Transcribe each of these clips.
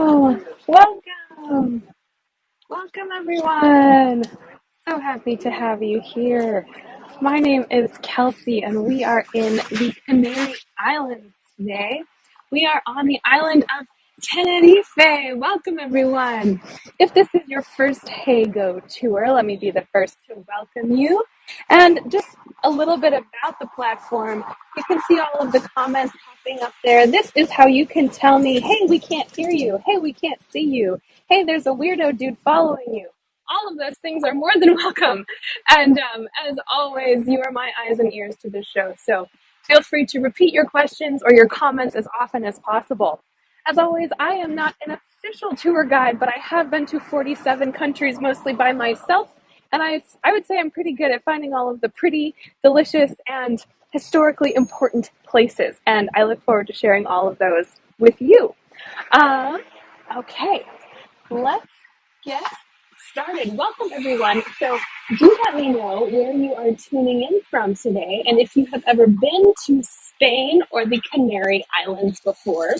Oh, welcome. Welcome, everyone. So happy to have you here. My name is Kelsey, and we are in the Canary Islands today. We are on the island of Tenerife. Welcome, everyone. If this is your first Hey Go tour, let me be the first to welcome you. And just a little bit about the platform. You can see all of the comments popping up there. This is how you can tell me, hey, we can't hear you. Hey, we can't see you. Hey, there's a weirdo dude following you. All of those things are more than welcome. And as always, you are my eyes and ears to this show. So feel free to repeat your questions or your comments as often as possible. As always, I am not an official tour guide, but I have been to 47 countries mostly by myself. And I would say I'm pretty good at finding all of the pretty, delicious, and historically important places. And I look forward to sharing all of those with you. Um, okay, let's get started. Welcome, everyone. So, do let me know where you are tuning in from today, and if you have ever been to Spain or the Canary Islands before.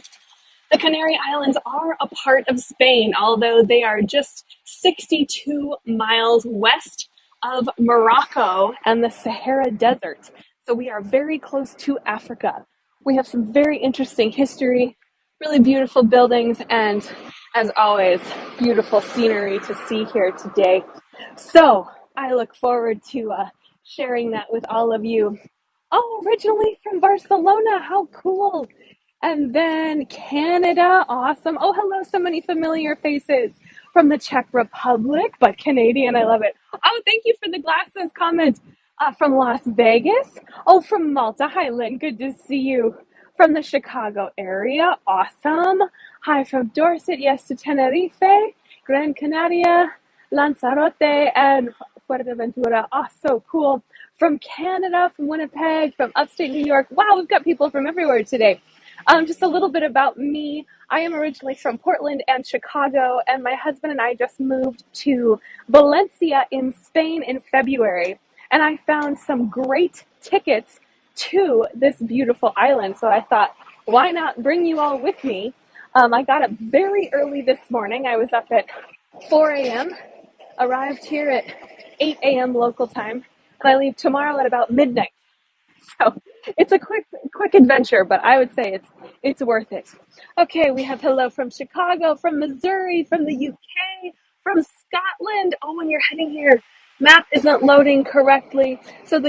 The Canary Islands are a part of Spain, although they are just 62 miles west of Morocco and the Sahara Desert. So we are very close to Africa. We have some very interesting history, really beautiful buildings, and as always, beautiful scenery to see here today. So I look forward to sharing that with all of you. Oh, originally from Barcelona. How cool. And then Canada. Awesome. Oh, hello. So many familiar faces from the Czech Republic, but Canadian. I love it. Oh, thank you for the glasses comment from Las Vegas. Oh, from Malta. Hi, Lynn. Good to see you. From the Chicago area. Awesome. Hi from Dorset. Yes to Tenerife, Gran Canaria, Lanzarote, and Fuerteventura. Oh, so cool. From Canada, from Winnipeg, from upstate New York. Wow, we've got people from everywhere today. Just a little bit about me. I am originally from Portland and Chicago, and my husband and I just moved to Valencia in Spain in February. And I found some great tickets to this beautiful island. So I thought, why not bring you all with me? I got up very early this morning. I was up at 4 a.m., arrived here at 8 a.m. local time, and I leave tomorrow at about midnight. So it's a quick adventure, but I would say it's worth it. Okay, we have hello from Chicago, from Missouri, from the UK, from Scotland. Oh, when you're heading here, map isn't loading correctly. So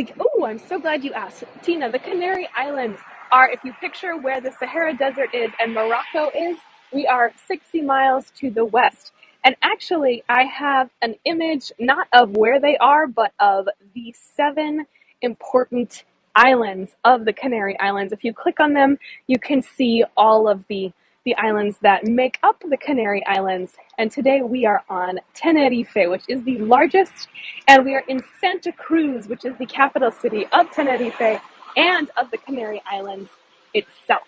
I'm so glad you asked. Tina, the Canary Islands are, if you picture where the Sahara Desert is and Morocco is, we are 60 miles to the west. And actually, I have an image not of where they are, but of the 7 important islands of the Canary Islands. If you click on them, you can see all of the islands that make up the Canary Islands. And today we are on Tenerife, which is the largest, and we are in Santa Cruz, which is the capital city of Tenerife and of the Canary Islands itself.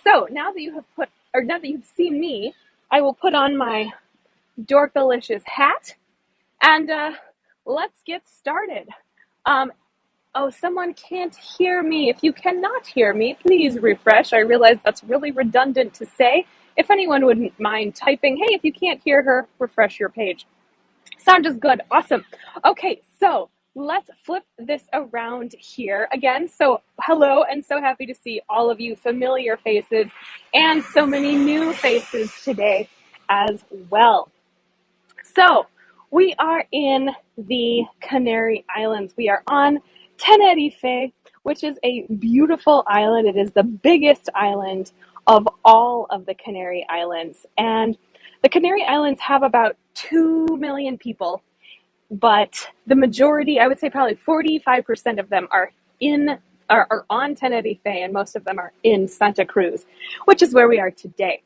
So now that you've seen me, I will put on my Dorkalicious hat and let's get started. Oh, someone can't hear me. If you cannot hear me, please refresh. I realize that's really redundant to say. If anyone wouldn't mind typing, hey, if you can't hear her, refresh your page. Sound is good. Awesome. Okay, so let's flip this around here again. So hello, and so happy to see all of you familiar faces and so many new faces today as well. So we are in the Canary Islands. We are on Tenerife, which is a beautiful island. It is the biggest island of all of the Canary Islands. And the Canary Islands have about 2 million people, but the majority, I would say probably 45% of them are on Tenerife, and most of them are in Santa Cruz, which is where we are today.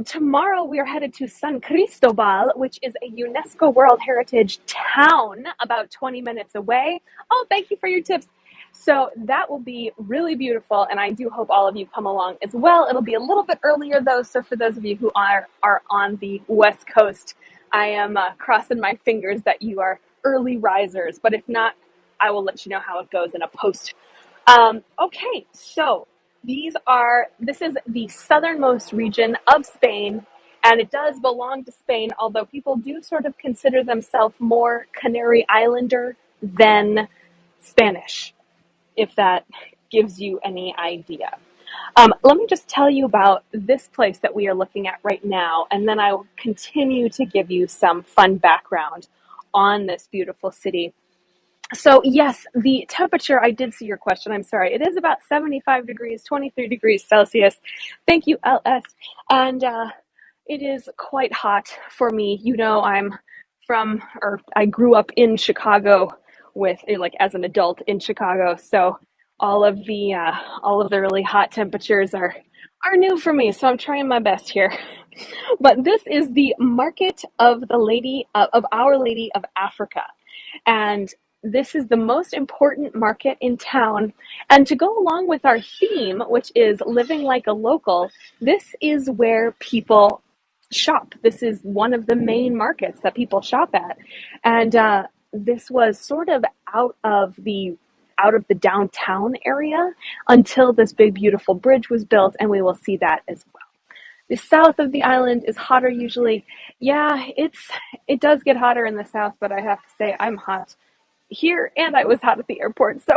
Tomorrow we are headed to San Cristobal, which is a UNESCO World Heritage town about 20 minutes away. Oh, thank you for your tips. So that will be really beautiful, and I do hope all of you come along as well. It'll be a little bit earlier though, so for those of you who are on the West Coast, I am crossing my fingers that you are early risers, but if not, I will let you know how it goes in a post. Okay, so this is the southernmost region of Spain, And it does belong to Spain, although people do sort of consider themselves more Canary Islander than Spanish, if that gives you any idea. Let me just tell you about this place that we are looking at right now, and then I will continue to give you some fun background on this beautiful city. So yes, the temperature, I did see your question. I'm sorry. It is about 75 degrees, 23 degrees Celsius. Thank you, LS. And it is quite hot for me. You know, I grew up in Chicago with, like, as an adult in Chicago. So all of the really hot temperatures are new for me. So I'm trying my best here. But this is the Market of of Our Lady of Africa. And this is the most important market in town. And to go along with our theme, which is living like a local, this is where people shop. This is one of the main markets that people shop at. And this was sort of out of the downtown area until this big beautiful bridge was built, and we will see that as well. The south of the island is hotter usually. Yeah, it does get hotter in the south, but I have to say I'm hot here and I was hot at the airport. So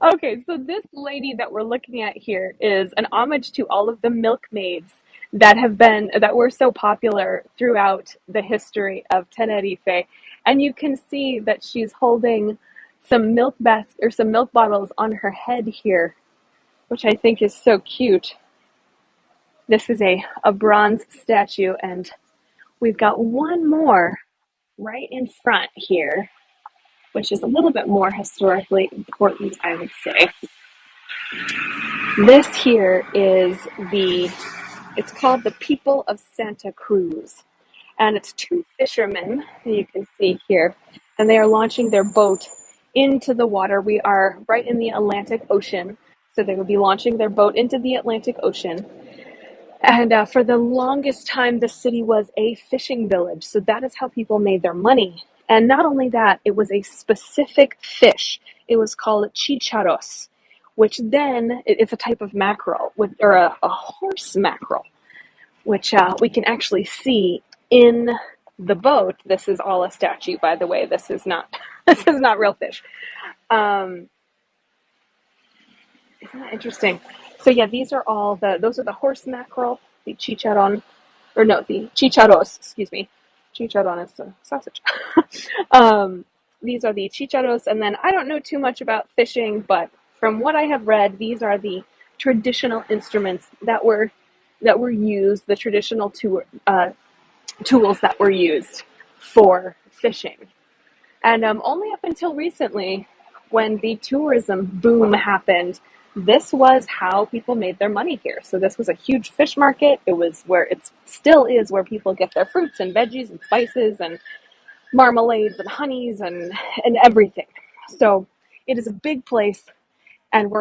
okay, so this lady that we're looking at here is an homage to all of the milkmaids that were so popular throughout the history of Tenerife. And you can see that she's holding some milk bottles on her head here, which I think is so cute. This is a bronze statue, and we've got one more right in front here, which is a little bit more historically important, I would say. This here it's called the People of Santa Cruz. And it's two fishermen that you can see here, and they are launching their boat into the water. We are right in the Atlantic Ocean, so they will be launching their boat into the Atlantic Ocean. And for the longest time, the city was a fishing village. So that is how people made their money. And not only that, it was a specific fish. It was called chicharros, which then it's a type of mackerel, or a horse mackerel, which we can actually see in the boat. This is all a statue, by the way. This is not this is not real fish. Isn't that interesting? So yeah, those are the horse mackerel, the chicharron, or no, the chicharros, excuse me. Chicharron is the sausage. These are the chicharros, and then I don't know too much about fishing, but from what I have read, these are the traditional instruments that were used, the traditional tools that were used for fishing. And only up until recently, when the tourism boom happened, this was how people made their money here. So this was a huge fish market. It was where it still is where people get their fruits and veggies and spices and marmalades and honeys and everything. So it is a big place. And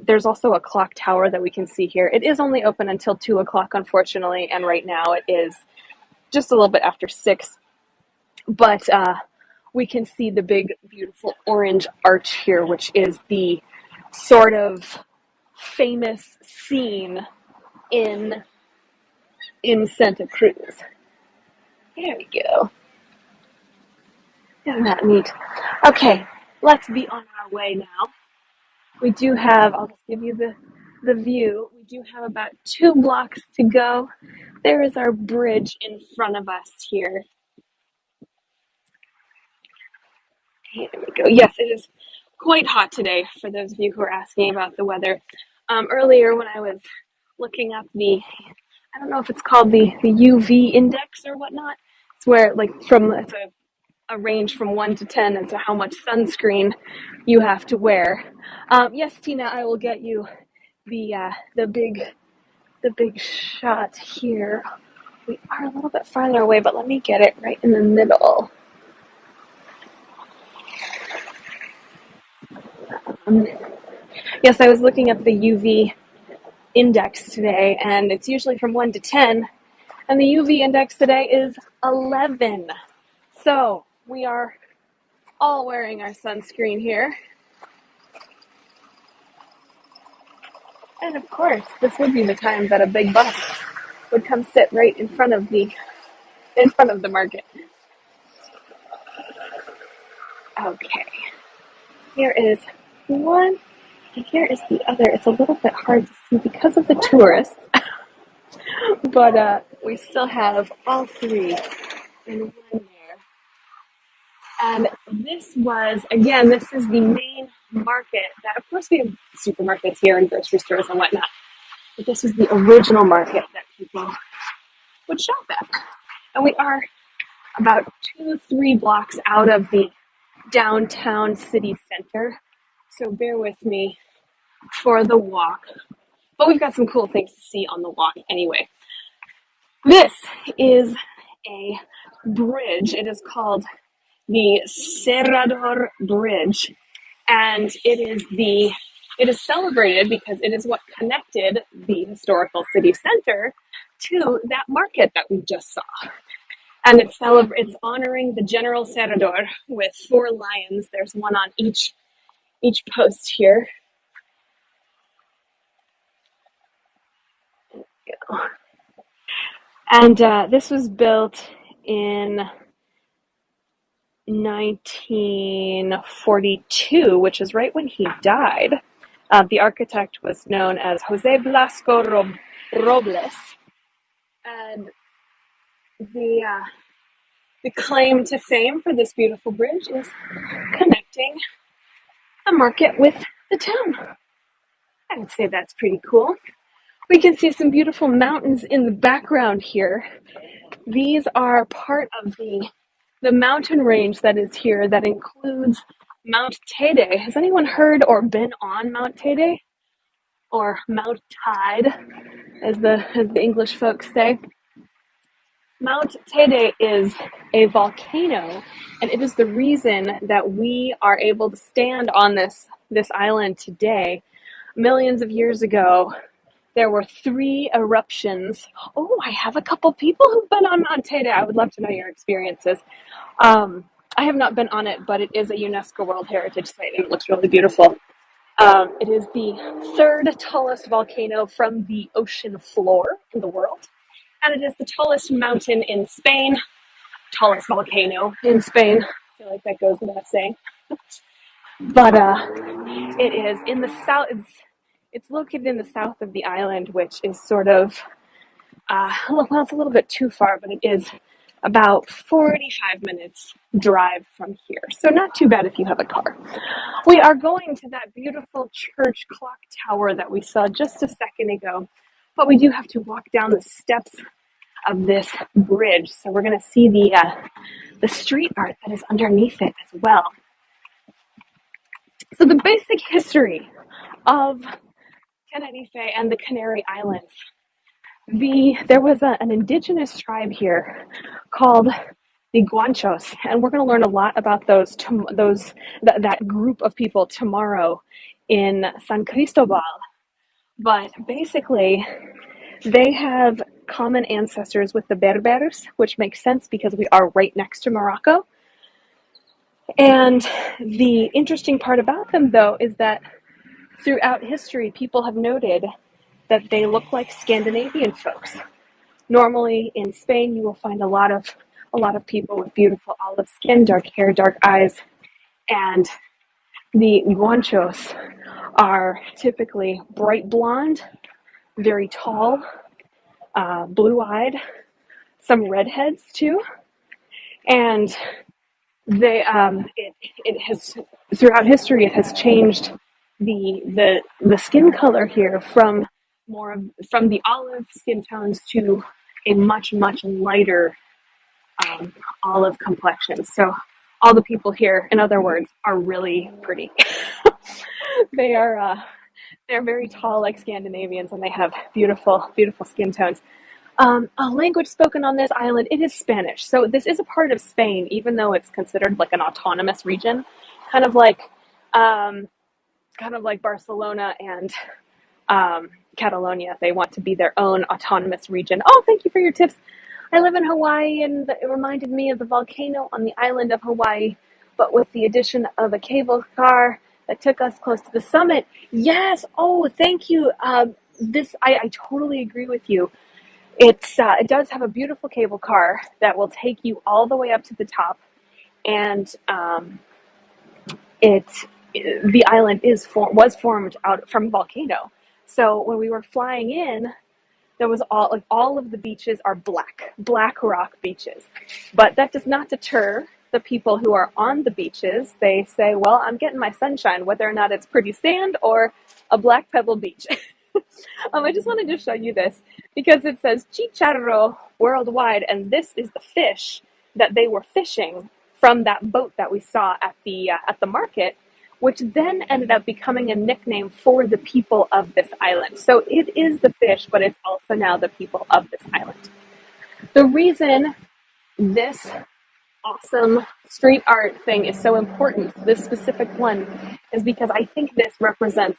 there's also a clock tower that we can see here. It is only open until 2 o'clock, unfortunately. And right now it is just a little bit after 6. But we can see the big, beautiful orange arch here, which is the sort of famous scene in Santa Cruz. There we go. Isn't that neat? Okay, let's be on our way now. We do have, I'll just give you the view. We do have about 2 blocks to go. There is our bridge in front of us here. Here we go. Yes, it is quite hot today, for those of you who are asking about the weather. Earlier when I was looking up I don't know if it's called the UV index or whatnot. It's where, like, it's a range from 1 to 10 as to how much sunscreen you have to wear. Yes, Tina, I will get you the big shot here. We are a little bit farther away, but let me get it right in the middle. Yes, I was looking up the UV index today, and it's usually from 1 to 10, and the UV index today is 11. So we are all wearing our sunscreen here. And of course, this would be the time that a big bus would come sit right in front of the market. Okay, here is one, and here is the other. It's a little bit hard to see because of the tourists, but we still have all three in one there. And this is the main market that, of course, we have supermarkets here and grocery stores and whatnot, but this was the original market that people would shop at. And we are about 2-3 blocks out of the downtown city center, so bear with me for the walk. But we've got some cool things to see on the walk anyway. This is a bridge. It is called the Serrador Bridge, and it is celebrated because it is what connected the historical city center to that market that we just saw. And it's honoring the General Serrador with 4 lions. There's one on each post here. And this was built in 1942, which is right when he died. The architect was known as Jose Blasco Robles, and the claim to fame for this beautiful bridge is connecting the market with the town. I would say that's pretty cool. We can see some beautiful mountains in the background here. These are part of the mountain range that is here that includes Mount Teide. Has anyone heard or been on Mount Teide? Or Mount Tide, as the English folks say. Mount Teide is a volcano, and it is the reason that we are able to stand on this island today. Millions of years ago, there were 3 eruptions. Oh, I have a couple people who've been on Mount Teide. I would love to know your experiences. I have not been on it, but it is a UNESCO World Heritage Site, and it looks really beautiful. It is the 3rd tallest volcano from the ocean floor in the world, and it is the tallest mountain in Spain, tallest volcano in Spain. I feel like that goes without saying. But it is in the south. It's located in the south of the island, which is sort of, it's a little bit too far, but it is about 45 minutes drive from here. So not too bad if you have a car. We are going to that beautiful church clock tower that we saw just a second ago, but we do have to walk down the steps of this bridge. So we're going to see the street art that is underneath it as well. So the basic history of Tenerife and the Canary Islands. There was an indigenous tribe here called the Guanchos, and we're going to learn a lot about that group of people tomorrow in San Cristobal. But basically, they have common ancestors with the Berbers, which makes sense because we are right next to Morocco. And the interesting part about them, though, is that throughout history, people have noted that they look like Scandinavian folks. Normally in Spain, you will find a lot of people with beautiful olive skin, dark hair, dark eyes, and the Guanchos are typically bright blonde, very tall, blue-eyed, some redheads too, and it has throughout history it has changed the skin color here from the olive skin tones to a much lighter olive complexion. So all the people here, in other words, are really pretty. They're very tall like Scandinavians, and they have beautiful skin tones. A language spoken on this island, it is Spanish. So this is a part of Spain, even though it's considered like an autonomous region, kind of like Barcelona and Catalonia. They want to be their own autonomous region. Oh, thank you for your tips. I live in Hawaii, and it reminded me of the volcano on the island of Hawaii, but with the addition of a cable car that took us close to the summit. Yes. Oh, thank you. I totally agree with you. It does have a beautiful cable car that will take you all the way up to the top, and it the island was formed out from a volcano. So when we were flying in, there was all of the beaches are black rock beaches, but that does not deter the people who are on the beaches. They say, well, I'm getting my sunshine whether or not it's pretty sand or a black pebble beach. I just wanted to show you this because it says chicharro worldwide, and this is the fish that they were fishing from that boat that we saw at the market, which then ended up becoming a nickname for the people of this island. So it is the fish, but it's also now the people of this island. The reason this awesome street art thing is so important, this specific one, is because I think this represents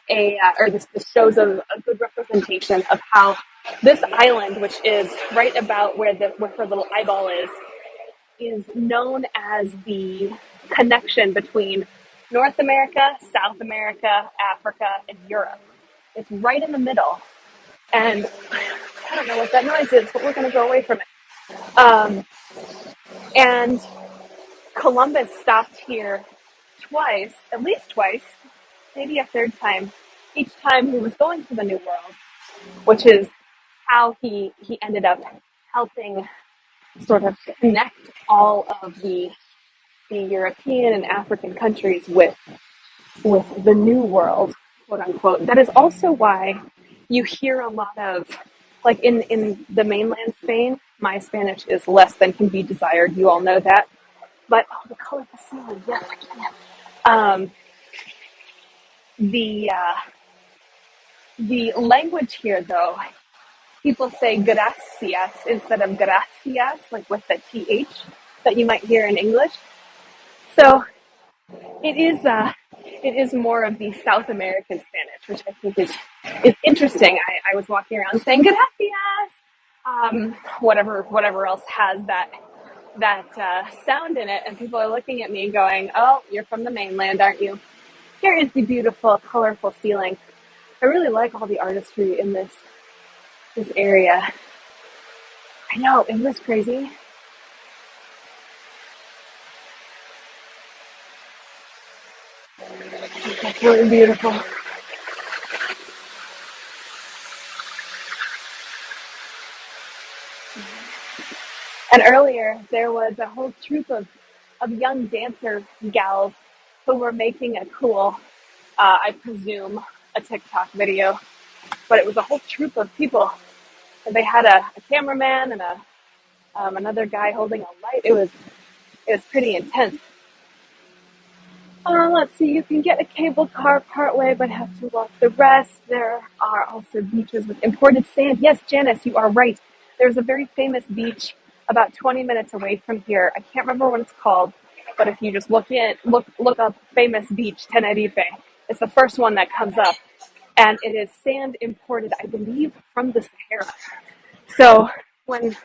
this shows a good representation of how this island, which is right about where her little eyeball is known as the connection between North America, South America, Africa, and Europe. It's right in the middle. And I don't know what that noise is, but we're going to go away from it. And Columbus stopped here twice, at least twice, maybe a third time, each time he was going to the New World, which is how he ended up helping sort of connect all of the European and African countries with the New World, quote unquote. That is also why you hear a lot of, like in the mainland Spain, my Spanish is less than can be desired. You all know that. But the colorful ceiling, yes, I can. The language here, though, people say gracias instead of gracias, like with the th that you might hear in English. So it is more of the South American Spanish, which I think is interesting. I was walking around saying gracias, whatever else has that sound in it, and people are looking at me going, "Oh, you're from the mainland, aren't you?" Here is the beautiful, colorful ceiling. I really like all the artistry in this area. I know, isn't this crazy? That's really beautiful. And earlier, there was a whole troop of young dancer gals who were making a cool, I presume, a TikTok video. But it was a whole troop of people. And they had a cameraman and another guy holding a light. It was pretty intense. Let's see, you can get a cable car partway, but have to walk the rest. There are also beaches with imported sand. Yes, Janice, you are right. There's a very famous beach about 20 minutes away from here. I can't remember what it's called, but if you just look up famous beach, Tenerife, it's the first one that comes up. And it is sand imported, I believe, from the Sahara. So when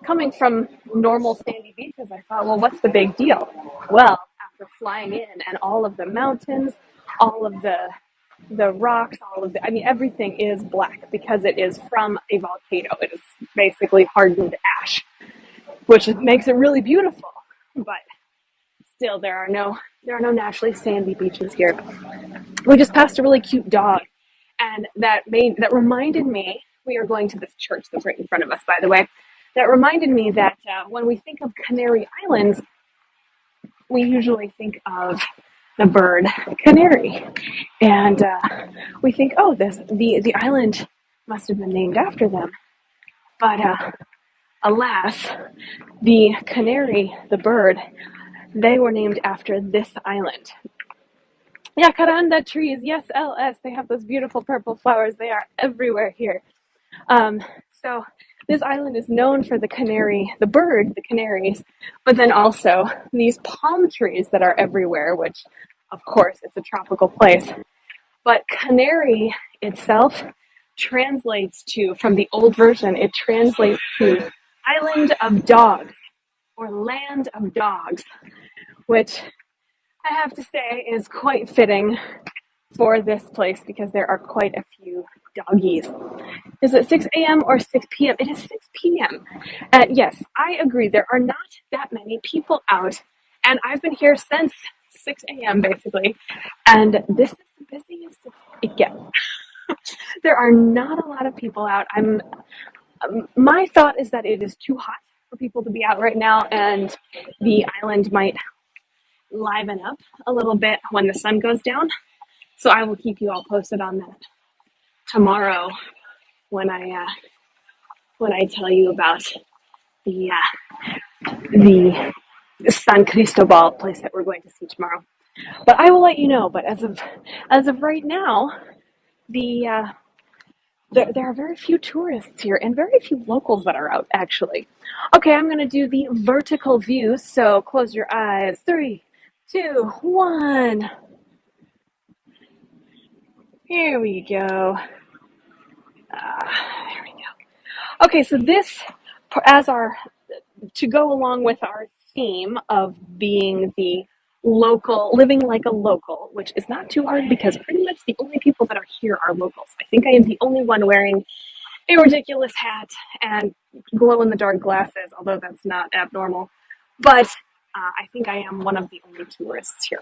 coming from normal sandy beaches, I thought, well, what's the big deal? Well, after flying in and all of the mountains, all of the rocks, I mean, everything is black because it is from a volcano. It is basically hardened ash, which makes it really beautiful. But still, there are no naturally sandy beaches here. We just passed a really cute dog, and that reminded me. We are going to this church that's right in front of us, by the way. That reminded me that when we think of Canary Islands, we usually think of the bird canary, and we think, oh, the island must have been named after them. But alas, the canary, the bird, they were named after this island. Jacaranda trees, yes, LS. They have those beautiful purple flowers. They are everywhere here. So this island is known for the canary, the bird, the canaries, but then also these palm trees that are everywhere, which, of course, it's a tropical place. But Canary itself translates to, from the old version, it translates to island of dogs or land of dogs, which I have to say is quite fitting for this place because there are quite a few doggies. Is it 6 a.m. or 6 p.m.? It is 6 p.m. And yes, I agree. There are not that many people out. And I've been here since 6 a.m. basically. And this is the busiest it gets. There are not a lot of people out. My thought is that it is too hot for people to be out right now, and the island might liven up a little bit when the sun goes down. So I will keep you all posted on that tomorrow when I tell you about the the San Cristobal place that we're going to see tomorrow. But I will let you know. But as of right now, the there are very few tourists here and very few locals that are out, actually. Okay, I'm going to do the vertical view, so close your eyes. 3, 2, 1. Here we go. There we go. Okay, so this, to go along with our theme of being the local, living like a local, which is not too hard because pretty much the only people that are here are locals. I think I am the only one wearing a ridiculous hat and glow-in-the-dark glasses, although that's not abnormal. But I think I am one of the only tourists here.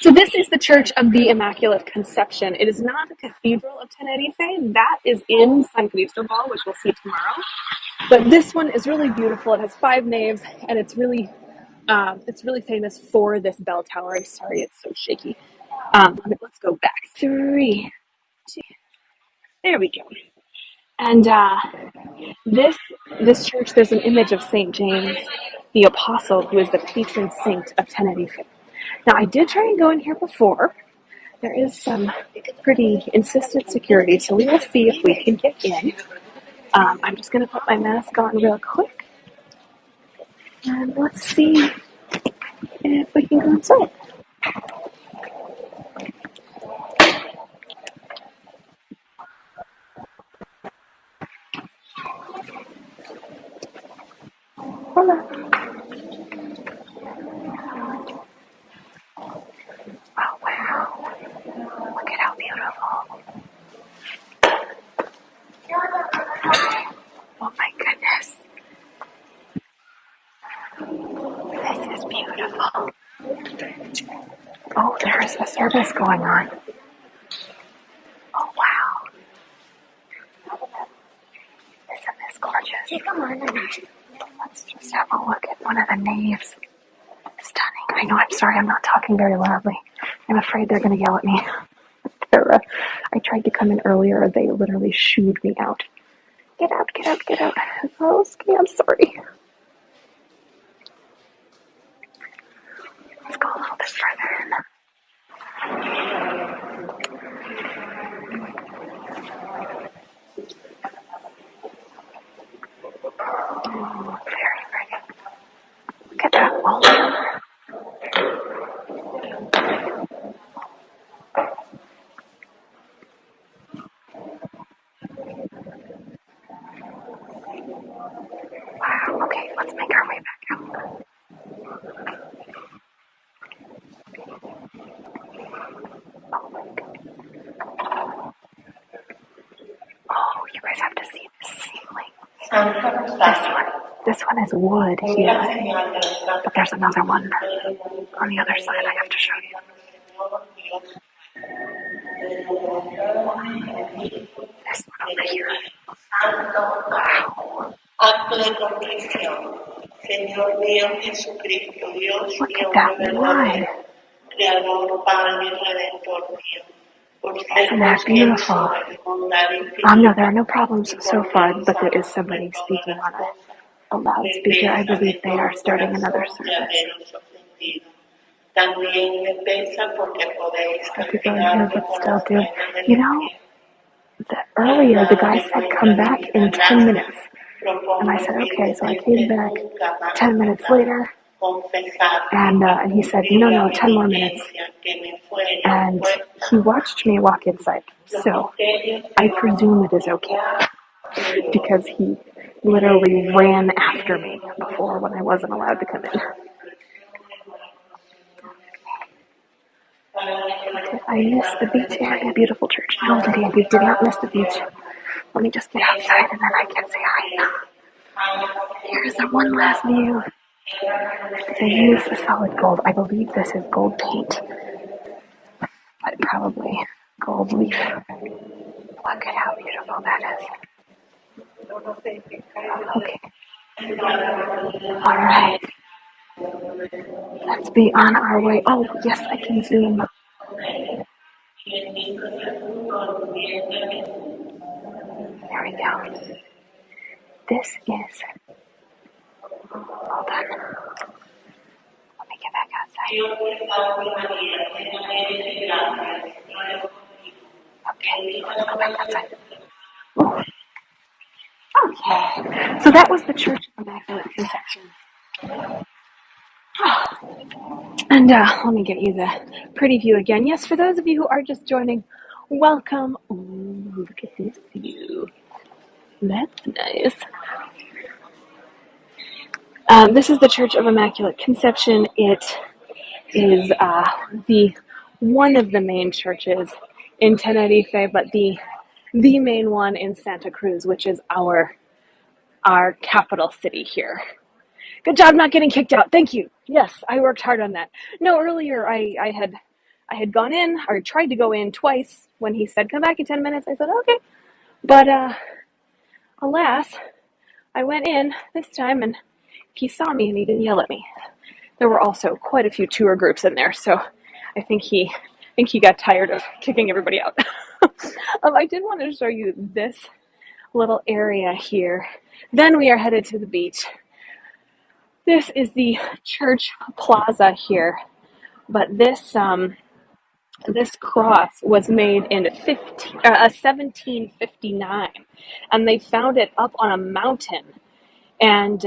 So this is the Church of the Immaculate Conception. It is not the Cathedral of Tenerife. That is in San Cristobal, which we'll see tomorrow. But this one is really beautiful. It has 5 naves, and it's really famous for this bell tower. I'm sorry, it's so shaky. Let's go back. 3, 2. There we go. And this church, there's an image of Saint James, the Apostle, who is the patron saint of Tenerife. Now, I did try and go in here before. There is some pretty insistent security, so we will see if we can get in. I'm just going to put my mask on real quick. And let's see if we can go inside. Hola. Oh, wow. Look at how beautiful. Oh, my goodness. This is beautiful. Oh, there is a service going on. Oh, wow. Isn't this gorgeous? Let's just have a look at one of the naves. Stunning. I know, I'm sorry, I'm not talking very loudly. I'm afraid they're going to yell at me. I tried to come in earlier. They literally shooed me out. Get out, get out, get out. Oh, I'm sorry. Let's go a little bit further in. Oh, very pretty. Look at that wallpaper. Wow, okay, let's make our way back out. Oh my goodness. Oh, you guys have to see this ceiling. This one is wood here, but there's another one on the other side I have to show you. This one over here. Wow. Look at that wine. Isn't that beautiful? No, there are no problems so far, but there is somebody speaking on a loudspeaker. I believe they are starting another service. I could go in here, but still do. You know, earlier the guy said come back in 10 minutes. And I said, okay, so I came back 10 minutes later. And he said, no, 10 more minutes. And he watched me walk inside. So I presume it is okay. Because he literally ran after me before when I wasn't allowed to come in. Did I miss the beach area? Beautiful church. No, Lydia, we did not miss the beach. Let me just get outside and then I can say hi. Here's the one last view. They use a solid gold. I believe this is gold paint, but probably gold leaf. Look at how beautiful that is. Okay. All right. Let's be on our way. Oh, yes, I can zoom. There we go. This is, hold on. Let me get back outside. Okay, let's go back outside. Ooh. Okay, so that was the Church of Immaculate Conception. And let me get you the pretty view again. Yes, for those of you who are just joining, welcome. Ooh, look at this view. That's nice. This is the Church of Immaculate Conception. It is the one of the main churches in Tenerife, but the main one in Santa Cruz, which is our capital city here. Good job not getting kicked out. Thank you. Yes, I worked hard on that. No, earlier I had gone in or tried to go in twice when he said come back in 10 minutes. I said okay, but alas, I went in this time and he saw me and he didn't yell at me. There were also quite a few tour groups in there, so I think he got tired of kicking everybody out. I did want to show you this little area here. Then we are headed to the beach. This is the church plaza here, but this cross was made in 1759, and they found it up on a mountain, and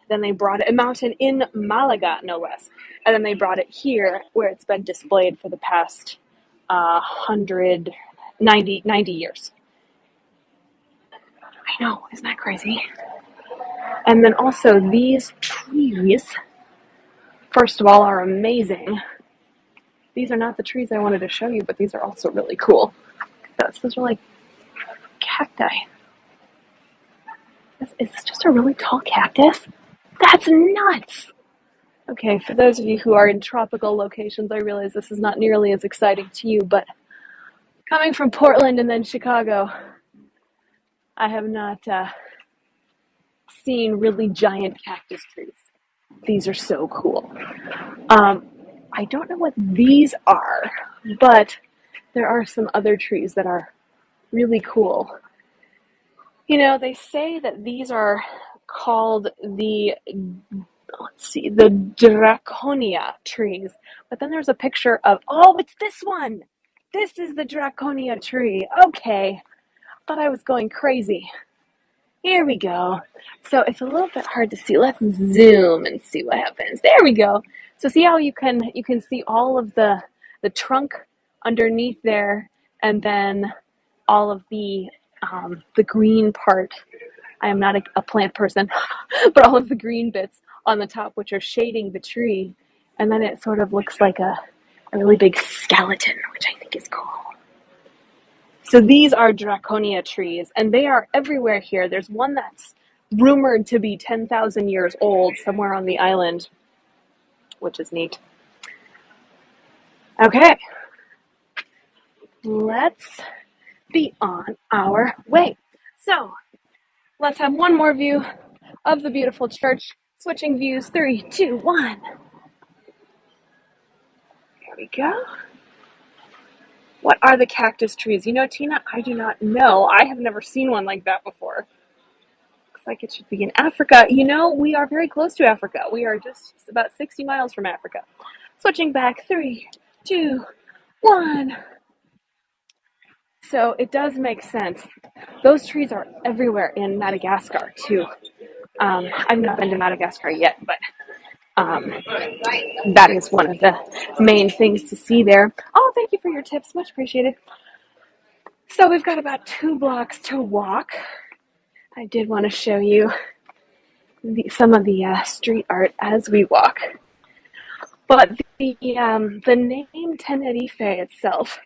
then they brought it, a mountain in Malaga, no less, and then they brought it here, where it's been displayed for the past 90 years. I know, isn't that crazy? And then also these trees, first of all, are amazing. These are not the trees I wanted to show you, but these are also really cool. Those are like cacti. Is this just a really tall cactus? That's nuts! Okay, for those of you who are in tropical locations, I realize this is not nearly as exciting to you, but coming from Portland and then Chicago, I have not seen really giant cactus trees. These are so cool. I don't know what these are, but there are some other trees that are really cool. You know, they say that these are called the Draconia trees, but then there's a picture of, oh, it's this one. This is the Draconia tree. Okay, thought I was going crazy. Here we go. So it's a little bit hard to see. Let's zoom and see what happens. There we go. So see how you can see all of the trunk underneath there, and then all of the green part. I am not a plant person, but all of the green bits on the top, which are shading the tree, and then it sort of looks like a really big skeleton, which I think is cool. So these are Draconia trees, and they are everywhere here. There's one that's rumored to be 10,000 years old somewhere on the island, which is neat. Okay, let's be on our way. So let's have one more view of the beautiful church. Switching views, 3, 2, 1. There we go. What are the cactus trees? You know, Tina, I do not know. I have never seen one like that before. Looks like it should be in Africa. You know, we are very close to Africa. We are just about 60 miles from Africa. Switching back, 3, 2, 1. So it does make sense. Those trees are everywhere in Madagascar, too. I've not been to Madagascar yet, but that is one of the main things to see there. Oh, thank you for your tips. Much appreciated. So we've got about 2 blocks to walk. I did want to show you some of the street art as we walk. But the name Tenerife itself,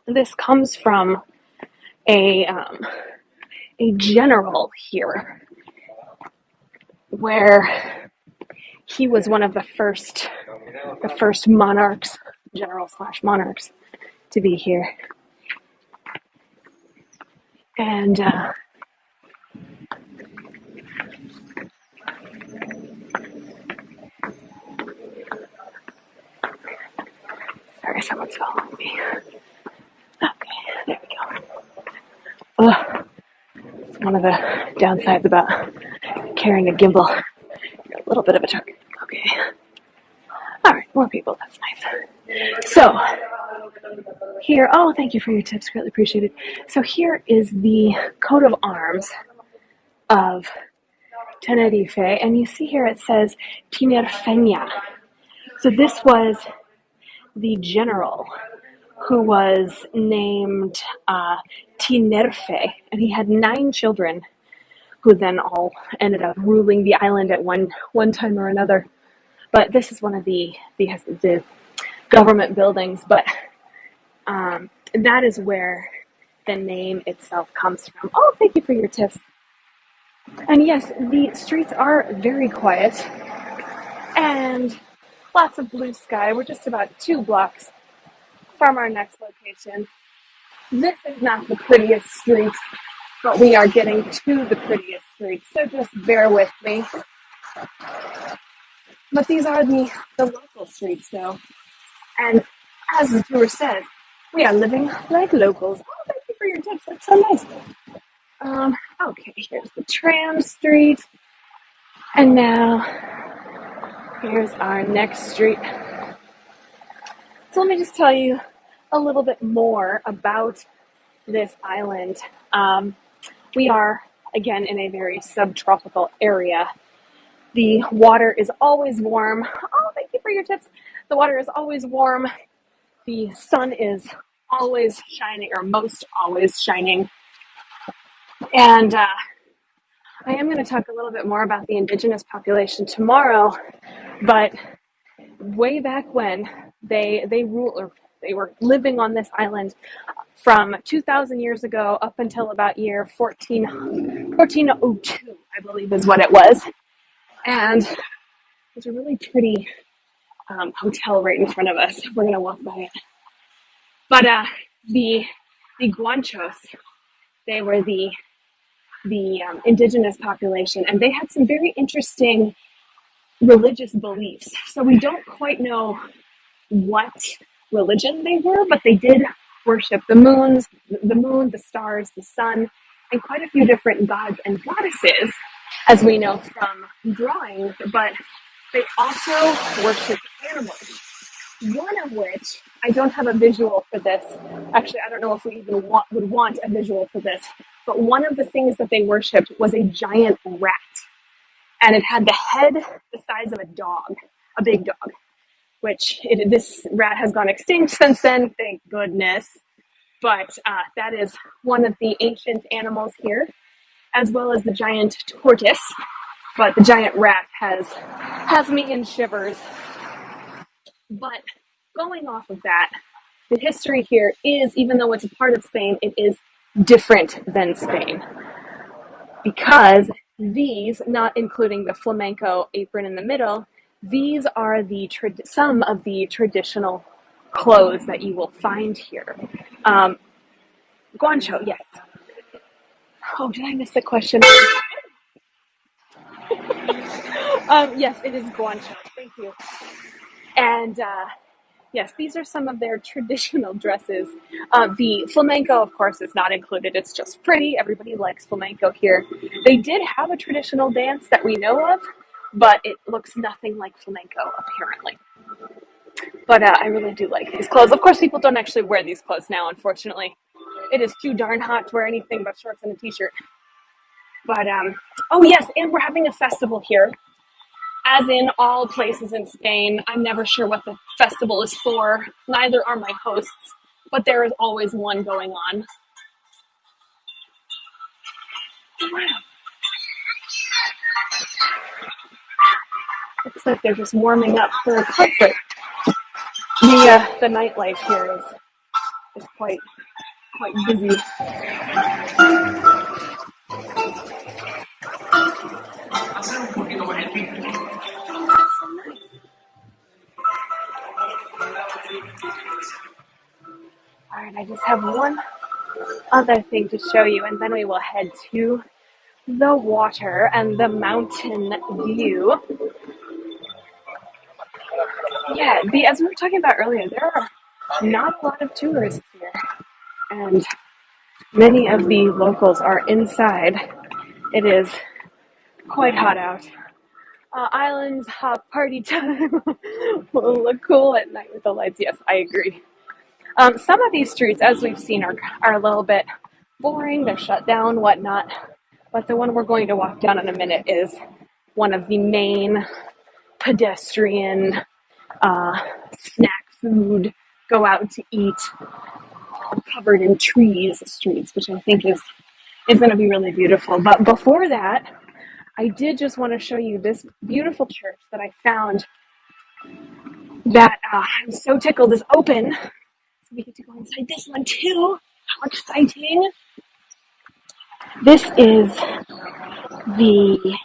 this comes from a a general here, where he was one of the first monarchs, general slash monarchs, to be here, and sorry, someone's following me. Okay, there we go. Ugh. It's one of the downsides about carrying a gimbal. A little bit of a truck. Okay. All right, more people. That's nice. So here, oh, thank you for your tips. Greatly appreciated. So here is the coat of arms of Tenerife, and you see here it says Tinerfeña. So this was the general who was named Tinerfe, and he had 9 children who then all ended up ruling the island at one time or another. But this is one of the government buildings, but that is where the name itself comes from. Oh, thank you for your tips. And yes, the streets are very quiet and lots of blue sky. We're just about 2 blocks from our next location. This is not the prettiest street, but we are getting to the prettiest street, so just bear with me. But these are the local streets, though. And as the tour says, we are living like locals. Oh, thank you for your tips. That's so nice. Okay, here's the tram street. And now, here's our next street. So let me just tell you a little bit more about this island. We are, again, in a very subtropical area. The water is always warm. Oh, thank you for your tips. The water is always warm. The sun is always shining, or most always shining. And I am going to talk a little bit more about the indigenous population tomorrow, but way back when they were living on this island from 2,000 years ago up until about year 1402, I believe is what it was. And there's a really pretty hotel right in front of us. We're going to walk by it. But the Guanchos, they were the indigenous population, and they had some very interesting religious beliefs. So we don't quite know what religion they were, but they did worship the moon, the stars, the sun, and quite a few different gods and goddesses, as we know from drawings, but they also worshiped animals. One of which, I don't have a visual for this. Actually, I don't know if we even would want a visual for this, but one of the things that they worshipped was a giant rat. And it had the head the size of a dog, a big dog, which this rat has gone extinct since then, thank goodness. But that is one of the ancient animals here, as well as the giant tortoise. But the giant rat has me in shivers. But going off of that, the history here is, even though it's a part of Spain, it is different than Spain. Because these, not including the flamenco apron in the middle, these are some of the traditional clothes that you will find here. Guancho, yes. Oh, did I miss the question? Yes, it is guancho. Thank you. And yes, these are some of their traditional dresses. The flamenco, of course, is not included. It's just pretty. Everybody likes flamenco here. They did have a traditional dance that we know of, but it looks nothing like flamenco, apparently. But I really do like these clothes. Of course, people don't actually wear these clothes now, unfortunately. It is too darn hot to wear anything but shorts and a t-shirt. But, oh yes, and we're having a festival here. As in all places in Spain, I'm never sure what the festival is for. Neither are my hosts, but there is always one going on. Looks like they're just warming up for a concert. The nightlife here is quite busy. All right, I just have one other thing to show you, and then we will head to the water and the mountain view. Yeah, as we were talking about earlier, there are not a lot of tourists here, and many of the locals are inside. It is quite hot out. Islands hot party time will look cool at night with the lights. Yes, I agree. Some of these streets, as we've seen, are a little bit boring. They're shut down, whatnot. But the one we're going to walk down in a minute is one of the main pedestrian snack food, go out to eat, covered in trees streets, which I think is going to be really beautiful. But before that, I did just want to show you this beautiful church that I found that I'm so tickled is open. So we get to go inside this one too. How exciting! This is the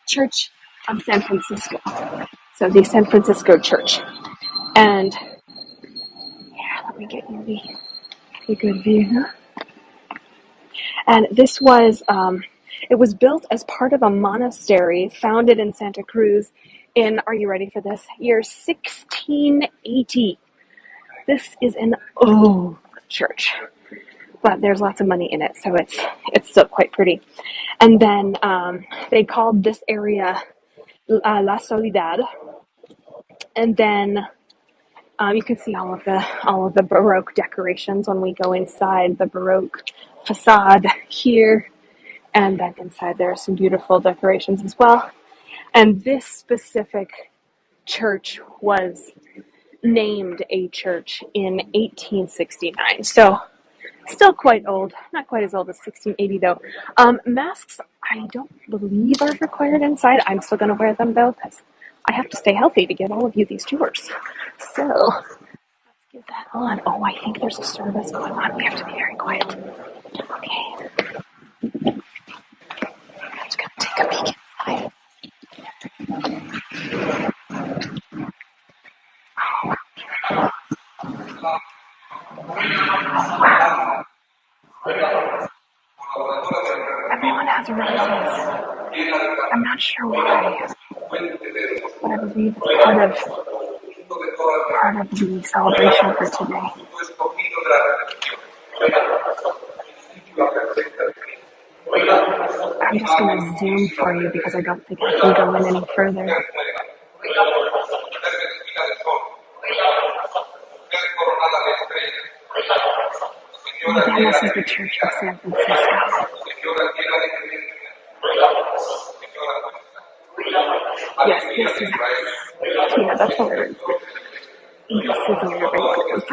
Church of San Francisco. So the San Francisco Church. And yeah, let me get you the good view. And this was, it was built as part of a monastery founded in Santa Cruz in, are you ready for this? Year 1680. This is an old church, but there's lots of money in it, so it's still quite pretty. And then they called this area La Soledad, and then you can see all of the Baroque decorations when we go inside the Baroque facade here, and then inside there are some beautiful decorations as well. And this specific church was named a church in 1869, so still quite old, not quite as old as 1680 though. Masks, I don't believe are required inside. I'm still going to wear them though, because I have to stay healthy to give all of you these tours. So let's get that on. Oh, I think there's a service going on. We have to be very quiet. Okay. I'm just going to take a peek inside. Everyone has roses. I'm not sure why, but I believe it's part of the celebration for today. I'm just going to zoom for you because I don't think I can go in any further. And again, this is the Church of San Francisco. Yes, this is, yeah, that's what it is. This is where everyone is.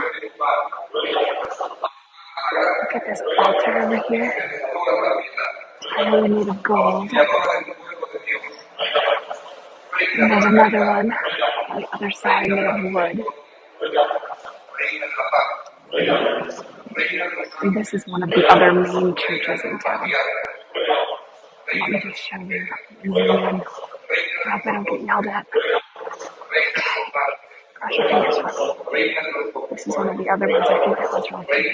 Look at this altar over here. Entirely made of gold. And there's another one on the other side made of wood. And this is one of the other main churches in town. Let me just show you. I hope I don't get yelled at. Cross your fingers for me. This is one of the other ones. I think that was really pretty.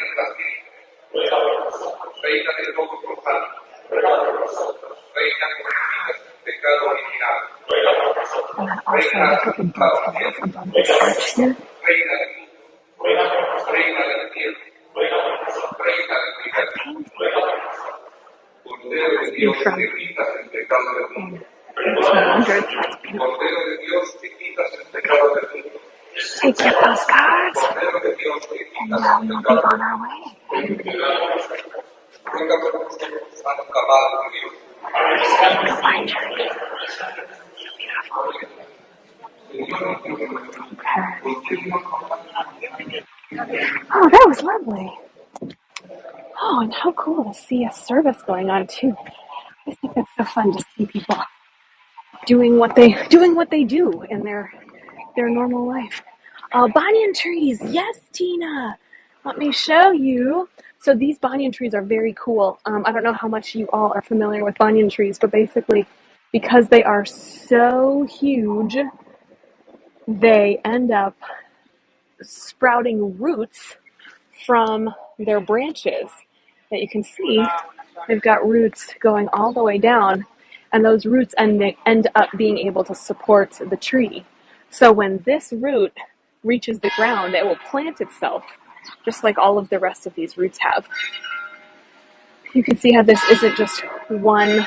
And then also look at the details above this arch here. That painting must be from in 1800s. That's beautiful. Take your postcards, and now we will be on our way. Goodbye, church. So beautiful. Oh, that was lovely. Oh, and how cool to see a service going on too. I just think that's so fun to see people doing what they do in their normal life. Banyan trees, yes, Tina. Let me show you. So these banyan trees are very cool. I don't know how much you all are familiar with banyan trees, but basically, because they are so huge, they end up sprouting roots from their branches that you can see. They've got roots going all the way down, and those roots end up being able to support the tree. So when this root reaches the ground, it will plant itself, just like all of the rest of these roots have. You can see how this isn't just one.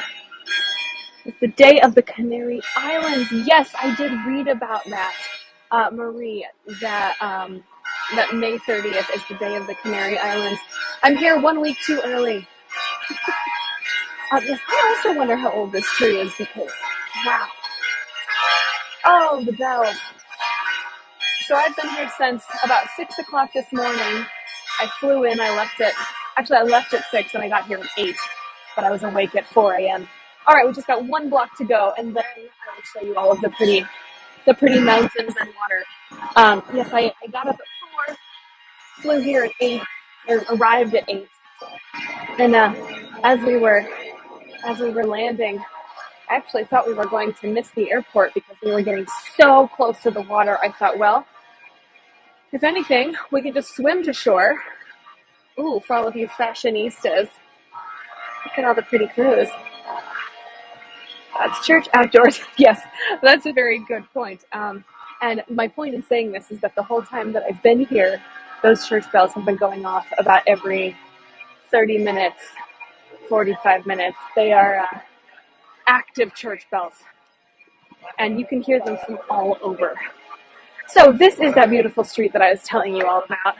It's the day of the Canary Islands. Yes, I did read about that, Marie, that May 30th is the day of the Canary Islands. I'm here 1 week too early. Yes, I also wonder how old this tree is because, wow. Oh, the bells. So I've been here since about 6 o'clock this morning. I flew in, I left at 6 and I got here at 8, but I was awake at 4 a.m. All right, we just got 1 block to go, and then I will show you all of the pretty mountains and water. Yes, I got up at 4, flew here at 8, or arrived at 8, and as we were landing, I actually thought we were going to miss the airport because we were getting so close to the water. I thought, well, if anything, we could just swim to shore. Ooh, for all of you fashionistas, look at all the pretty crews. It's church outdoors. Yes, that's a very good point. And my point in saying this is that the whole time that I've been here, those church bells have been going off about every 30 minutes, 45 minutes. They are active church bells, and you can hear them from all over. So this is that beautiful street that I was telling you all about,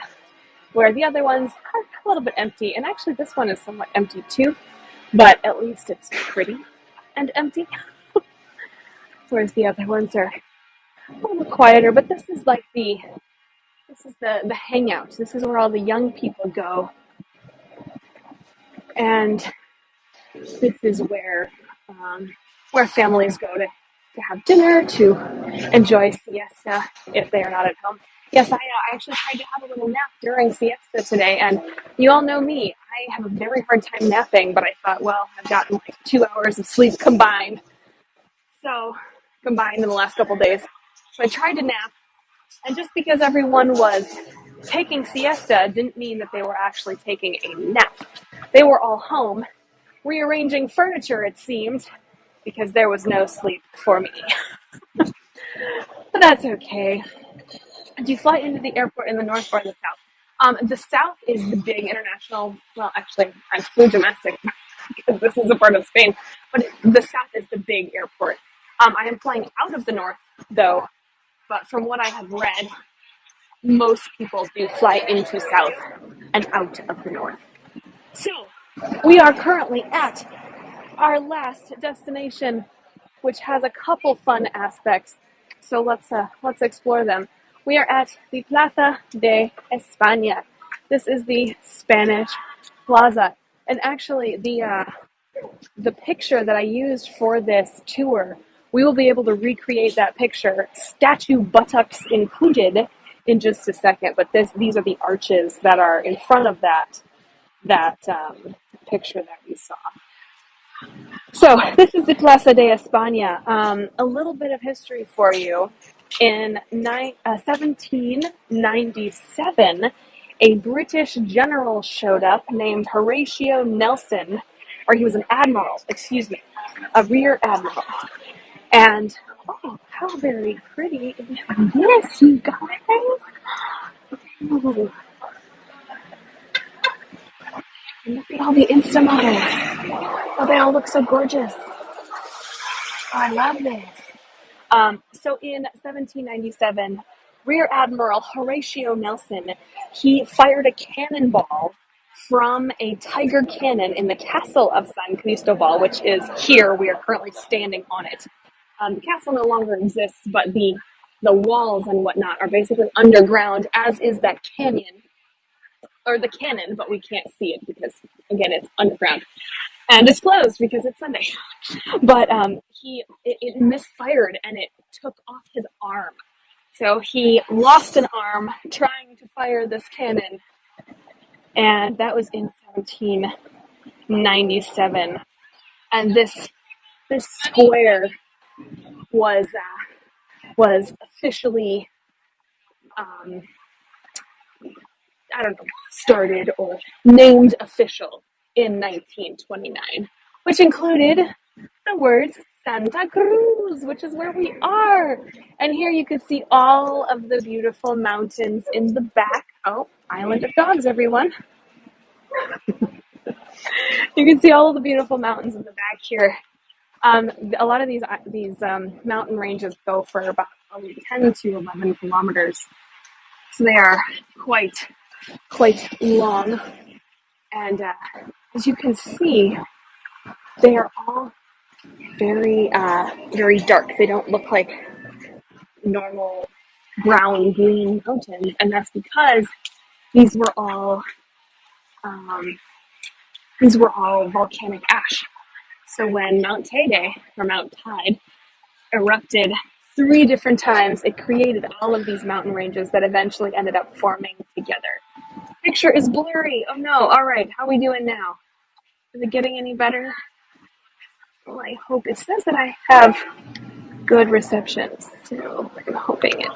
where the other ones are a little bit empty, and actually this one is somewhat empty too, but at least it's pretty and empty, whereas the other ones are a little quieter. But this is like the hangout. This is where all the young people go, and this is where families go to have dinner, to enjoy siesta if they are not at home. Yes, I actually tried to have a little nap during siesta today, and you all know me. I have a very hard time napping, but I thought, well, I've gotten like 2 hours of sleep combined in the last couple of days. So I tried to nap, and just because everyone was taking siesta didn't mean that they were actually taking a nap. They were all home, rearranging furniture, it seemed, because there was no sleep for me. But that's okay. Do you fly into the airport in the north or the south? The south is the big international, well, actually, I flew domestic because this is a part of Spain, but the south is the big airport. I am flying out of the north, though, but from what I have read, most people do fly into south and out of the north. So, we are currently at our last destination, which has a couple fun aspects. So let's explore them. We are at the Plaza de España. This is the Spanish Plaza, and actually the picture that I used for this tour, we will be able to recreate that picture, statue buttocks included, in just a second. But these are the arches that are in front of that picture that we saw. So this is the Plaza de España. A little bit of history for you. In 1797, a British general showed up named Horatio Nelson, or he was an admiral, a rear admiral. And, oh, how very pretty is this, you guys? Ooh. Look at all the Insta models. Oh, they all look so gorgeous. Oh, I love this. So in 1797, Rear Admiral Horatio Nelson, he fired a cannonball from a Tiger cannon in the castle of San Cristobal, which is here. We are currently standing on it. The castle no longer exists, but the walls and whatnot are basically underground, as is that canyon, or the cannon, but we can't see it because, again, it's underground. and it's closed because it's Sunday. But it misfired and it took off his arm. So he lost an arm trying to fire this cannon, and that was in 1797. And this square was officially I don't know, started or named official in 1929, which included the words Santa Cruz, which is where we are. And here you can see all of the beautiful mountains in the back. Oh, Island of Dogs, everyone. You can see all of the beautiful mountains in the back here. A lot of these mountain ranges go for about 10 to 11 kilometers. So they are quite long. And as you can see, they are all very dark. They don't look like normal brown green mountains, and that's because these were all volcanic ash. So when Mount Teide or Mount Tide erupted 3 different times, it created all of these mountain ranges that eventually ended up forming together. Picture is blurry. Oh no. All right. How are we doing now? Is it getting any better? Well, I hope it says that I have good reception. So I'm hoping it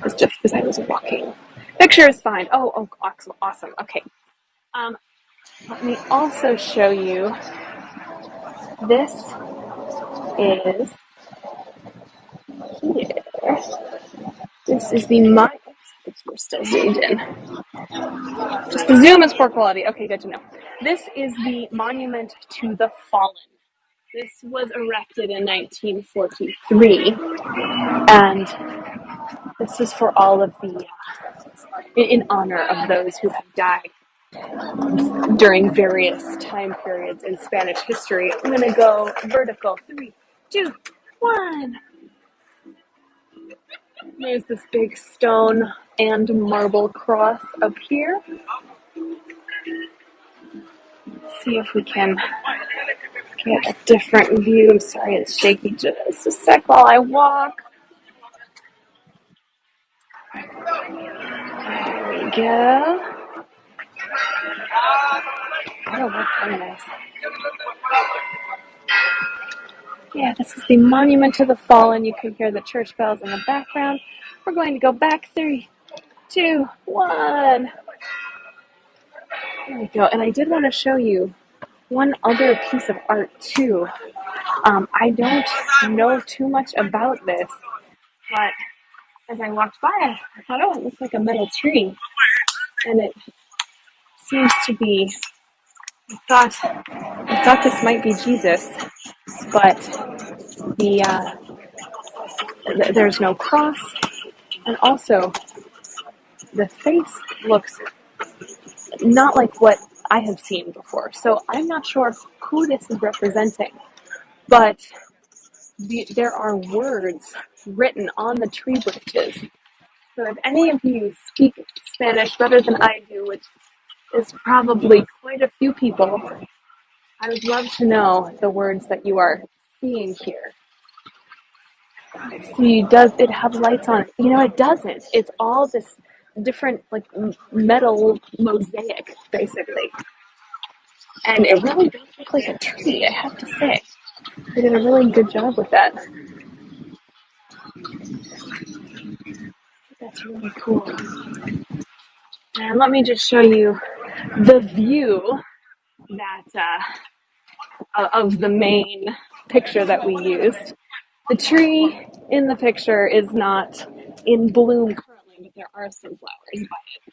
was just because I was walking. Picture is fine. Oh, awesome. Okay. Let me also show you. This is here. This is the we're still zoomed in. Just the zoom is poor quality. Okay, good to know. This is the monument to the fallen. This was erected in 1943, and this is for all of the, in honor of those who have died during various time periods in Spanish history. I'm going to go vertical. 3, 2, 1. There's this big stone and marble cross up here. Let's see if we can get a different view. I'm sorry, it's shaky just a sec while I walk. There we go. Oh, that's very nice. Yeah, this is the monument to the fallen. You can hear the church bells in the background. We're going to go back. 3, 2, 1. There we go. And I did want to show you one other piece of art too. I don't know too much about this, but as I walked by, I thought, oh, it looks like a metal tree. And it seems to be, I thought this might be Jesus, but there's no cross, and also the face looks not like what I have seen before. So I'm not sure who this is representing, but there are words written on the tree branches. So if any of you speak Spanish better than I do, which is probably quite a few people, I would love to know the words that you are seeing here. Let's see, does it have lights on it? You know, it doesn't. It's all this different, like, metal mosaic, basically. And it really does look like a tree, I have to say. They did a really good job with that. That's really cool. And let me just show you the view that of the main picture that we used. The tree in the picture is not in bloom currently, but there are some flowers by it.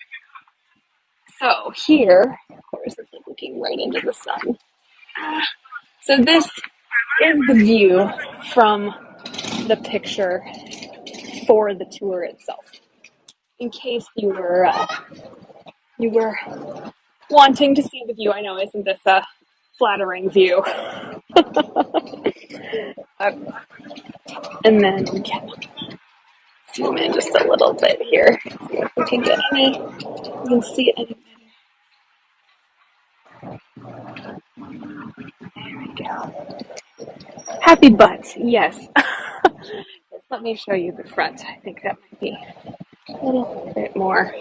So here, of course, it's like looking right into the sun. So this is the view from the picture for the tour itself. In case you were wanting to see the view, I know, isn't this a flattering view? And then we can zoom in just a little bit here. See if we can get you can see it any better. Happy butt, yes. Yes, let me show you the front. I think that might be a little bit more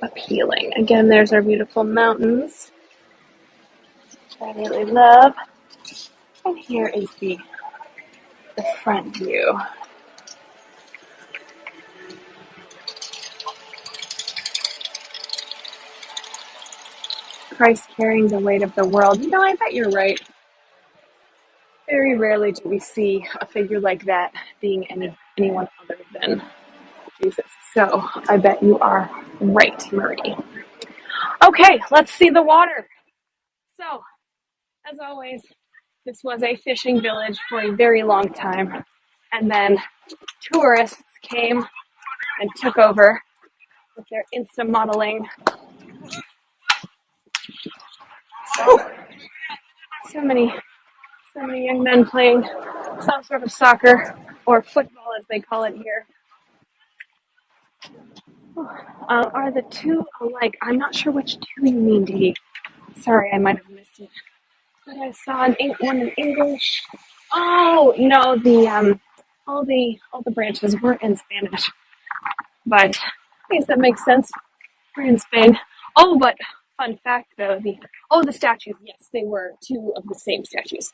appealing. Again, there's our beautiful mountains, which I really love. And here is the front view. Christ carrying the weight of the world. I bet you're right. Very rarely do we see a figure like that being anyone other than Jesus. So I bet you are right, Marie. Okay, let's see the water. So, as always, this was a fishing village for a very long time. And then tourists came and took over with their Insta modeling. Oh, so many young men playing some sort of soccer or football, as they call it here. Are the two alike? I'm not sure which two you mean, Dee. Sorry, I might have missed it. But I saw one in English. Oh no, all the branches were in Spanish. But I guess that makes sense. We're in Spain. Oh, but fun fact though, the statues. Yes, they were two of the same statues.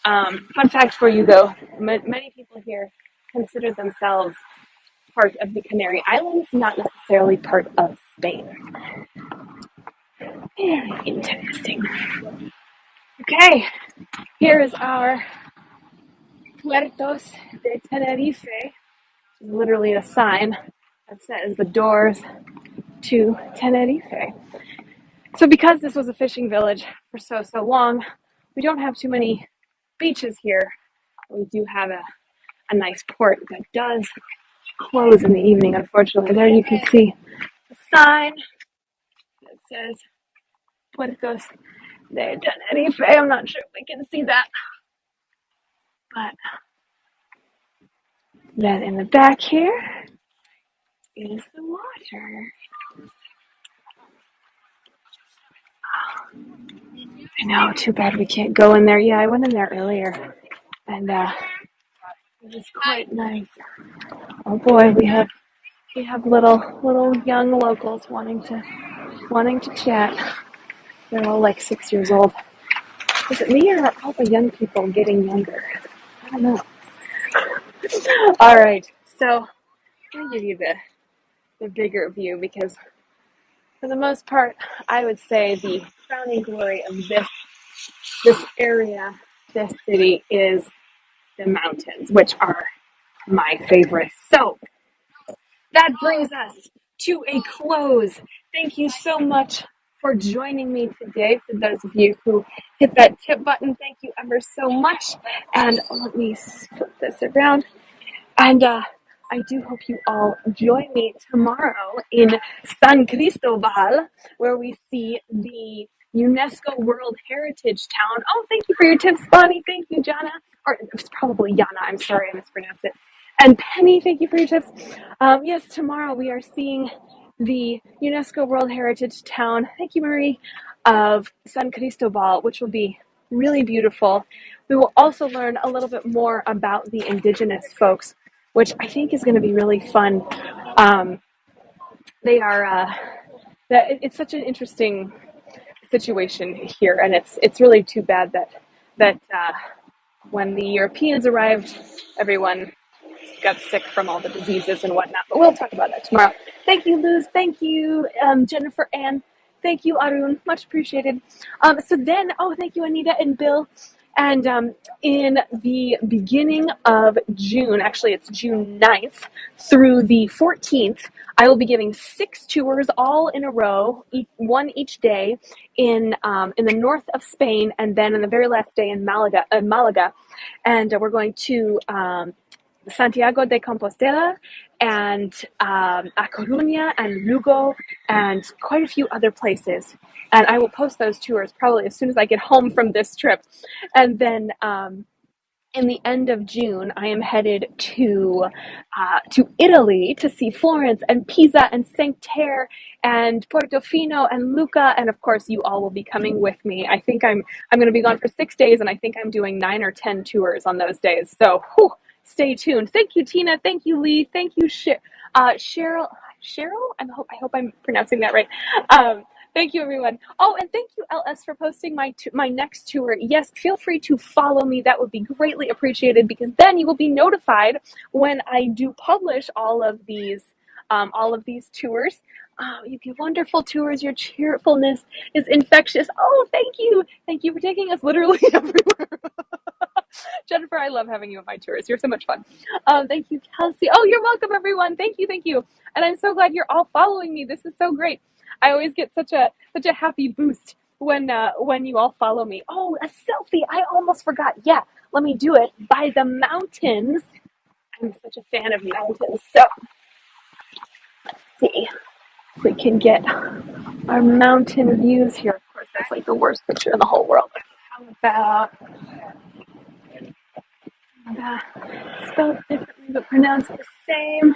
Fun fact for you though, many people here consider themselves part of the Canary Islands, not necessarily part of Spain. Very interesting. Okay, here is our Puertos de Tenerife. Literally a sign that says the doors to Tenerife. So because this was a fishing village for so long, we don't have too many beaches here. We do have a nice port that does close in the evening, unfortunately. There you can see a sign that says Puertos de Tenerife. I'm not sure if we can see that. But then in the back here is the water. I know, too bad we can't go in there. Yeah, I went in there earlier, and it was quite nice. Oh boy, we have little young locals wanting to chat. They're all like 6 years old. Is it me or are all the young people getting younger? I don't know. All right, so let me give you the bigger view because for the most part, I would say the crowning glory of this area, this city, is the mountains, which are my favorite. So that brings us to a close. Thank you so much for joining me today. For those of you who hit that tip button, thank you ever so much. And let me flip this around. And I do hope you all join me tomorrow in San Cristobal, where we see the UNESCO World Heritage Town. Oh, thank you for your tips, Bonnie. Thank you, Jana. Or it's probably Yana. I'm sorry, I mispronounced it. And Penny, thank you for your tips. Yes, tomorrow we are seeing the UNESCO World Heritage Town. Thank you, Marie, of San Cristobal, which will be really beautiful. We will also learn a little bit more about the indigenous folks, which I think is going to be really fun. They are. It's such an interesting situation here, and it's really too bad that when the Europeans arrived, everyone got sick from all the diseases and whatnot. But we'll talk about that tomorrow. Thank you, Luz. Thank you, Jennifer Ann. Thank you, Arun. Much appreciated. Thank you, Anita and Bill. And in the beginning of June, actually it's June 9th through the 14th, I will be giving 6 tours all in a row, one each day in the north of Spain, and then on the very last day in Malaga. And we're going to Santiago de Compostela and A Coruña and Lugo and quite a few other places. And I will post those tours probably as soon as I get home from this trip. And then in the end of June, I am headed to Italy to see Florence and Pisa and Santerre and Portofino and Lucca, and of course, you all will be coming with me. I think I'm going to be gone for 6 days, and I think I'm doing 9 or 10 tours on those days. So, stay tuned. Thank you, Tina. Thank you, Lee. Thank you, Cheryl. Cheryl. I hope I'm pronouncing that right. Thank you, everyone. Oh, and thank you, LS, for posting my next tour. Yes, feel free to follow me. That would be greatly appreciated, because then you will be notified when I do publish all of these tours. You give wonderful tours. Your cheerfulness is infectious. Oh, thank you. Thank you for taking us literally everywhere. Jennifer, I love having you on my tours. You're so much fun. Thank you, Kelsey. Oh, you're welcome, everyone. Thank you, thank you. And I'm so glad you're all following me. This is so great. I always get such a happy boost when you all follow me. Oh, a selfie! I almost forgot. Yeah, let me do it by the mountains. I'm such a fan of mountains. So, let's see if we can get our mountain views here. Of course, that's like the worst picture in the whole world. How about spelled differently but pronounced the same?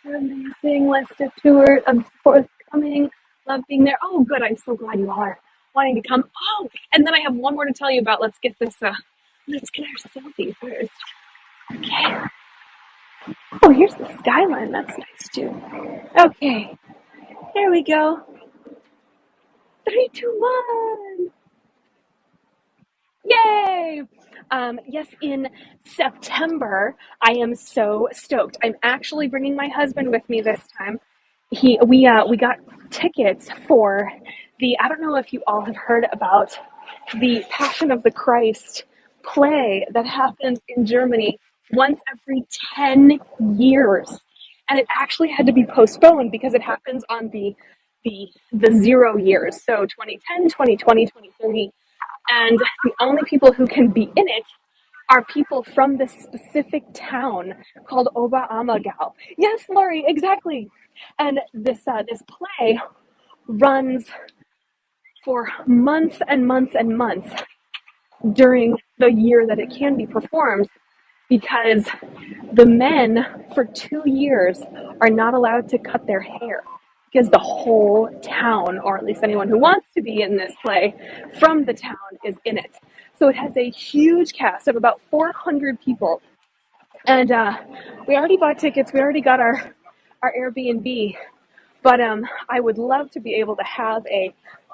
Amazing list of tours forthcoming. Love being there. Oh, good. I'm so glad you all are wanting to come. Oh, and then I have one more to tell you about. Let's get this. Let's get our selfie first. Okay. Oh, here's the skyline. That's nice too. Okay. There we go. 3, 2, 1. Yay! Yes, in September, I am so stoked. I'm actually bringing my husband with me this time. We got tickets for I don't know if you all have heard about the Passion of the Christ play that happens in Germany once every 10 years. And it actually had to be postponed because it happens on the 0 years. So 2010, 2020, 2030. And the only people who can be in it are people from this specific town called Oberammergau. Yes, Lori, exactly. And this play runs for months and months and months during the year that it can be performed, because the men for 2 years are not allowed to cut their hair, because the whole town, or at least anyone who wants to be in this play from the town, is in it. So it has a huge cast of about 400 people. And we already bought tickets. We already got our Airbnb. But I would love to be able to have a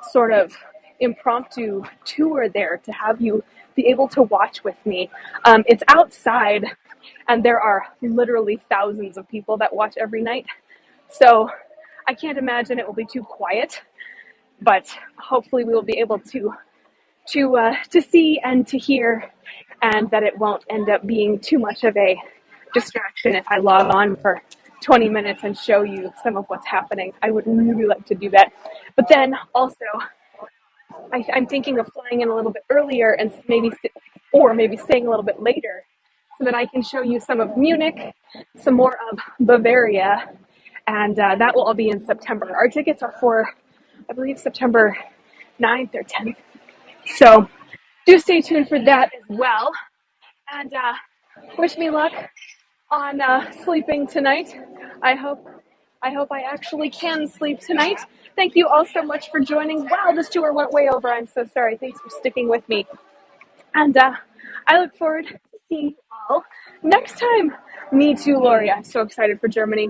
sort of impromptu tour there, to have you be able to watch with me. It's outside, and there are literally thousands of people that watch every night. So I can't imagine it will be too quiet, but hopefully we will be able to see and to hear, and that it won't end up being too much of a distraction if I log on for 20 minutes and show you some of what's happening. I would really like to do that. But then also, I'm thinking of flying in a little bit earlier and maybe staying a little bit later, so that I can show you some of Munich, some more of Bavaria, and that will all be in September. Our tickets are for, I believe, September 9th or 10th. So do stay tuned for that as well. And wish me luck on sleeping tonight. I hope I actually can sleep tonight. Thank you all so much for joining. Wow, this tour went way over. I'm so sorry. Thanks for sticking with me. And I look forward to seeing you all next time. Me too, Lori. I'm so excited for Germany.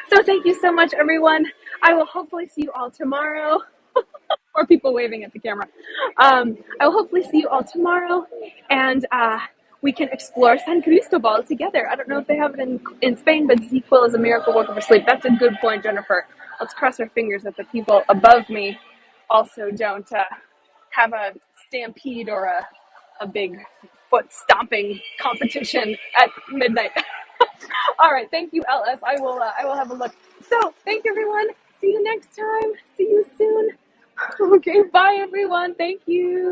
So thank you so much, everyone. I will hopefully see you all tomorrow. Or people waving at the camera. I will hopefully see you all tomorrow, and we can explore San Cristobal together. I don't know if they have it in Spain, but ZQL is a miracle worker for sleep. That's a good point, Jennifer. Let's cross our fingers that the people above me also don't have a stampede or a big foot stomping competition at midnight. All right, thank you, LS. I will have a look. So, thank you, everyone. See you next time. See you soon. Okay, bye, everyone. Thank you.